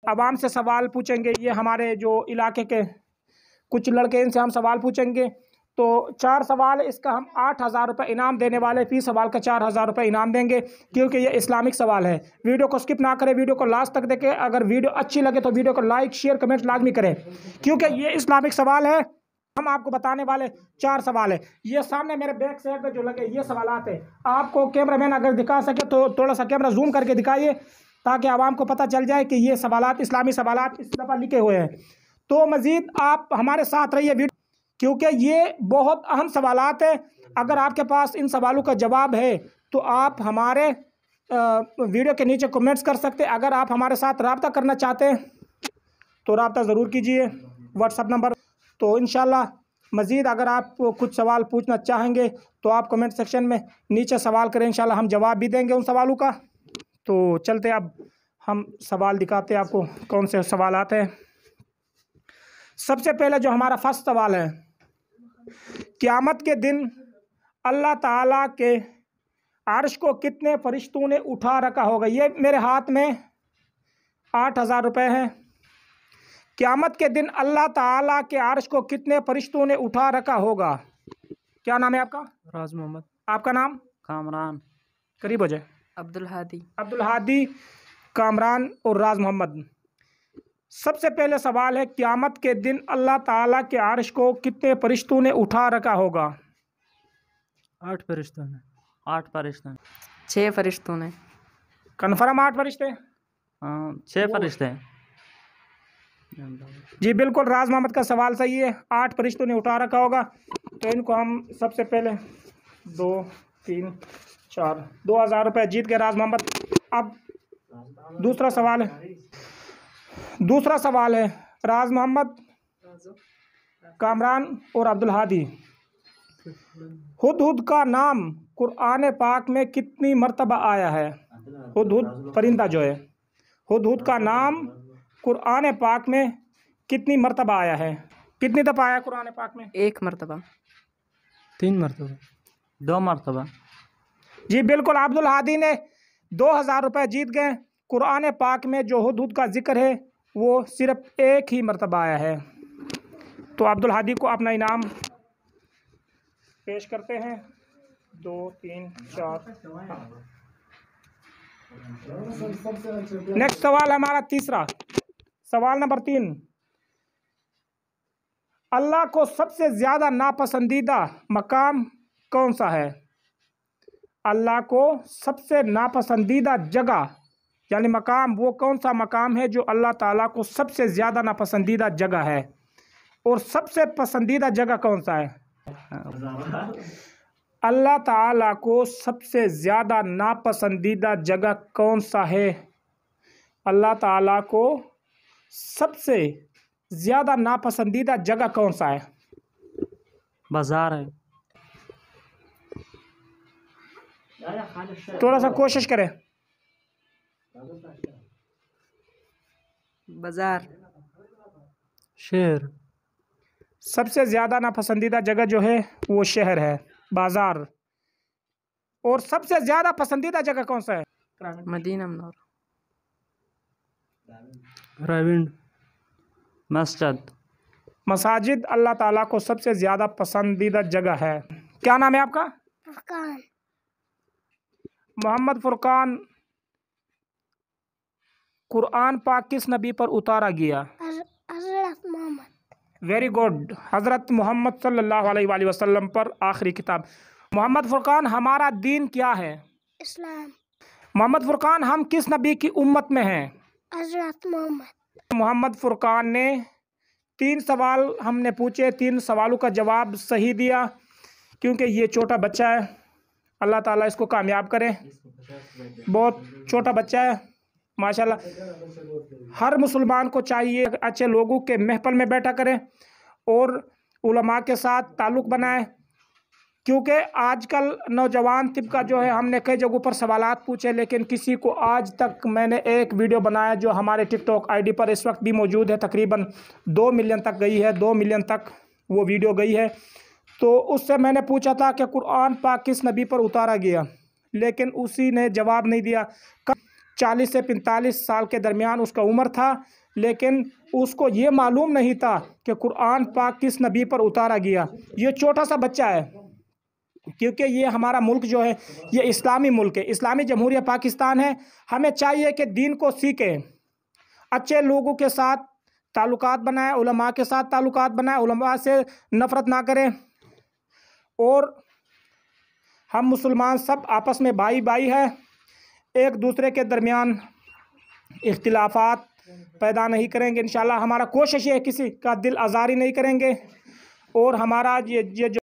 आवाम से सवाल पूछेंगे। ये हमारे जो इलाके के कुछ लड़के, इनसे हम सवाल पूछेंगे। तो 4 सवाल, इसका हम 8,000 रुपये इनाम देने वाले, फी सवाल का 4,000 रुपये इनाम देंगे, क्योंकि ये इस्लामिक सवाल है। वीडियो को स्किप ना करें, वीडियो को लास्ट तक देखें। अगर वीडियो अच्छी लगे तो वीडियो को लाइक शेयर कमेंट लाजमी करें, क्योंकि ये इस्लामिक सवाल है। हम आपको बताने वाले 4 सवाल है। ये सामने मेरे बैक साइड पे जो लगे ये सवालात है। आपको कैमरामैन अगर दिखा सके तो थोड़ा सा कैमरा जूम करके दिखाइए, ताकि आवाम को पता चल जाए कि ये सवालात इस्लामी सवालात इस दफ़ा लिखे हुए हैं। तो मज़ीद आप हमारे साथ रहिए वीडियो, क्योंकि ये बहुत अहम सवालात है। अगर आपके पास इन सवालों का जवाब है तो आप हमारे वीडियो के नीचे कमेंट्स कर सकते हैं। अगर आप हमारे साथ रब्ता करना चाहते हैं तो रब्ता ज़रूर कीजिए, व्हाट्सअप नंबर। तो इंशाल्लाह मज़ीद अगर आप कुछ सवाल पूछना चाहेंगे तो आप कमेंट सेक्शन में नीचे सवाल करें, इंशाल्लाह हम जवाब भी देंगे उन सवालों का। तो चलते अब हम सवाल दिखाते हैं आपको कौन से सवाल आते हैं। सबसे पहले जो हमारा फर्स्ट सवाल है, क़यामत के दिन अल्लाह ताला के अर्श को कितने फरिश्तों ने उठा रखा होगा? ये मेरे हाथ में 8,000 रुपये हैं। क़यामत के दिन अल्लाह ताला के अर्श को कितने फरिश्तों ने उठा रखा होगा? क्या नाम है आपका? राज मोहम्मद। आपका नाम? कामरान। करीब हो जाए। अब्दुल हादी। अब्दुल हादी, कामरान और राज मोहम्मद। सबसे पहले सवाल है, क़यामत के दिन अल्लाह ताला के अर्श को कितने फरिश्तों ने उठा रखा होगा? 8 फरिश्तों ने। 8 फरिश्तों। 6 फरिश्तों ने। कन्फर्म 8 फरिश्ते? हाँ, 6 फरिश्ते। जी बिल्कुल, राज मोहम्मद का सवाल सही है, 8 फरिश्तों ने उठा रखा होगा। तो इनको हम सबसे पहले 2 3 4 2,000 रुपये जीत गए राज मोहम्मद। अब दूसरा सवाल है राज मोहम्मद, कामरान और अब्दुल हादी। हुदहुद का नाम कुरान पाक में कितनी मर्तबा आया है? हुदहुद परिंदा जो है, हुदहुद का नाम कुरान पाक में कितनी मर्तबा आया है? कितनी दफ़ा आया कुरान पाक में? 1 मरतबा। 3 मरतबा। 2 मरतबा। जी बिल्कुल, अब्दुल हादी ने 2,000 रुपये जीत गए। कुरान पाक में जो हुदहुद का जिक्र है वो सिर्फ 1 ही मरतबा आया है। तो अब्दुल हादी को अपना इनाम पेश करते हैं। 2 3 4। नेक्स्ट सवाल हमारा तीसरा, सवाल नंबर 3। अल्लाह को सबसे ज़्यादा नापसंदीदा मकाम कौन सा है? अल्लाह को सबसे नापसंदीदा जगह यानी मकाम, वो कौन सा मकाम है जो अल्लाह ताला को सबसे ज़्यादा नापसंदीदा जगह है? और सबसे पसंदीदा जगह कौन सा है? अल्लाह ताला को सबसे ज़्यादा नापसंदीदा जगह कौन सा है? अल्लाह ताला को सबसे ज़्यादा नापसंदीदा जगह कौन सा है? बाजार है। थोड़ा सा कोशिश करें। बाजार। शहर। सबसे ज़्यादा नापसंदीदा जगह जो है वो शहर है, बाज़ार। और सबसे ज़्यादा पसंदीदा जगह कौन सा है? मदीना मनौर। राविंड। मस्जिद। मसाजिद अल्लाह ताला को सबसे ज़्यादा पसंदीदा जगह है। क्या नाम है आपका? फुरकान। मोहम्मद फुरकान, कुरान पाक किस नबी पर उतारा गया? हज़रत मोहम्मद। वेरी गुड, हज़रत मोहम्मद सल्लल्लाहु अलैहि वसल्लम पर आखिरी किताब। मोहम्मद फुरकान, हमारा दीन क्या है? इस्लाम। मोहम्मद फुरकान, हम किस नबी की उम्मत में हैं? हज़रत मोहम्मद। मोहम्मद फुरकान ने 3 सवाल हमने पूछे, 3 सवालों का जवाब सही दिया। क्योंकि ये छोटा बच्चा है, अल्लाह ताला इसको कामयाब करे। बहुत छोटा बच्चा है माशाल्लाह। हर मुसलमान को चाहिए अच्छे लोगों के महफिल में बैठा करें और उलमा के साथ ताल्लुक़ बनाए, क्योंकि आजकल नौजवान तिबका जो है, हमने कई जगहों पर सवालात पूछे, लेकिन किसी को आज तक, मैंने एक वीडियो बनाया जो हमारे टिकटॉक आईडी पर इस वक्त भी मौजूद है, तकरीबन 2 मिलियन तक गई है, 2 मिलियन तक वो वीडियो गई है। तो उससे मैंने पूछा था कि कुरान पाक किस नबी पर उतारा गया, लेकिन उसी ने जवाब नहीं दिया। 40 से 45 साल के दरमियान उसका उम्र था, लेकिन उसको ये मालूम नहीं था कि कुरान पाक किस नबी पर उतारा गया। ये छोटा सा बच्चा है, क्योंकि ये हमारा मुल्क जो है ये इस्लामी मुल्क है, इस्लामी जमहूरिया पाकिस्तान है। हमें चाहिए कि दीन को सीखें, अच्छे लोगों के साथ ताल्लुकात बनाएं, उलमा के साथ ताल्लुकात बनाएं, उलमा से नफ़रत ना करें। और हम मुसलमान सब आपस में भाई भाई हैं, एक दूसरे के दरमियान इख्तिलाफात पैदा नहीं करेंगे इंशाल्लाह। हमारा कोशिश है किसी का दिल आज़ारी नहीं करेंगे। और हमारा ये जो